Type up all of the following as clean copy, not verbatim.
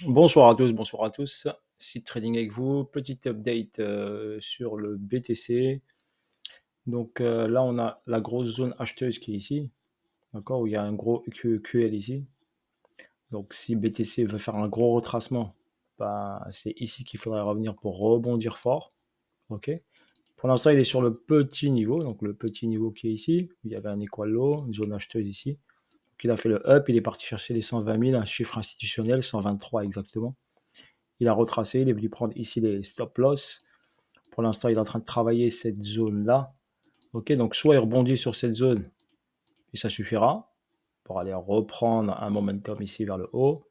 Bonsoir à tous. Site Trading avec vous. Petite update sur le BTC. Donc là, on a la grosse zone acheteuse qui est ici, d'accord, où il y a un gros QL ici. Donc si BTC veut faire un gros retracement, bah, c'est ici qu'il faudrait revenir pour rebondir fort. Ok. Pour l'instant, il est sur le petit niveau, donc le petit niveau qui est ici. Il y avait un equal low, une zone acheteuse ici. Donc il a fait le up, il est parti chercher les 120 000, un chiffre institutionnel, 123 exactement. Il a retracé, il est venu prendre ici les stop loss. Pour l'instant, il est en train de travailler cette zone-là. Ok, donc soit il rebondit sur cette zone et ça suffira pour aller reprendre un momentum ici vers le haut.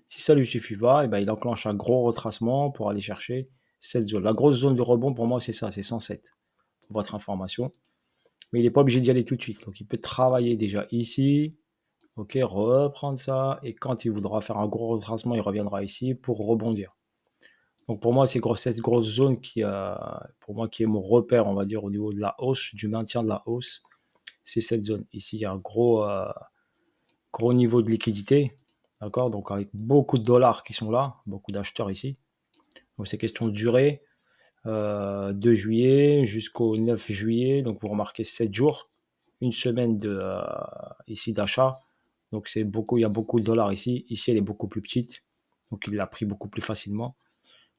Si ça ne lui suffit pas, et ben, il enclenche un gros retracement pour aller chercher cette zone. La grosse zone de rebond pour moi, c'est ça, c'est 107, pour votre information. Mais il n'est pas obligé d'y aller tout de suite. Donc il peut travailler déjà ici, ok, reprendre ça, et quand il voudra faire un gros retracement, il reviendra ici pour rebondir. Donc pour moi, c'est cette grosse zone pour moi, qui est mon repère, on va dire, au niveau de la hausse, du maintien de la hausse, c'est cette zone. Ici, il y a un gros niveau de liquidité, d'accord? Donc avec beaucoup de dollars qui sont là, beaucoup d'acheteurs ici. Donc c'est question de durée, 2 juillet jusqu'au 9 juillet. Donc vous remarquez 7 jours, une semaine ici d'achat. Donc c'est beaucoup, il y a beaucoup de dollars ici. Ici, elle est beaucoup plus petite, donc il l'a pris beaucoup plus facilement.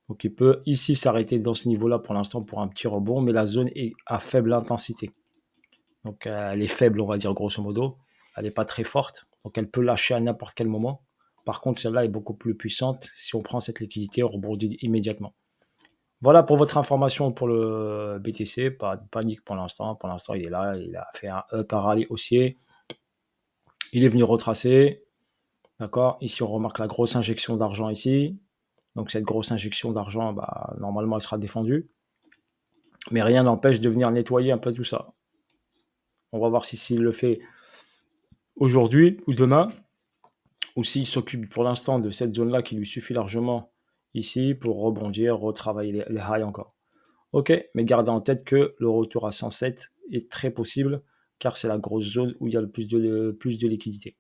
Donc il peut ici s'arrêter dans ce niveau-là pour l'instant pour un petit rebond, mais la zone est à faible intensité. Donc elle est faible, on va dire grosso modo. Elle n'est pas très forte, donc elle peut lâcher à n'importe quel moment. Par contre, celle-là est beaucoup plus puissante. Si on prend cette liquidité, on rebondit immédiatement. Voilà pour votre information pour le BTC. Pas de panique pour l'instant. Pour l'instant, il est là. Il a fait un up, un rallye haussier. Il est venu retracer. D'accord. Ici, on remarque la grosse injection d'argent ici. Donc cette grosse injection d'argent, bah, normalement, elle sera défendue. Mais rien n'empêche de venir nettoyer un peu tout ça. On va voir s'il le fait aujourd'hui ou demain, ou s'il s'occupe pour l'instant de cette zone-là qui lui suffit largement ici pour rebondir, retravailler les highs encore. Ok, mais gardez en tête que le retour à 107 est très possible, car c'est la grosse zone où il y a le plus de liquidité.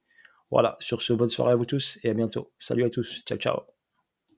Voilà, sur ce, bonne soirée à vous tous et à bientôt. Salut à tous, ciao ciao.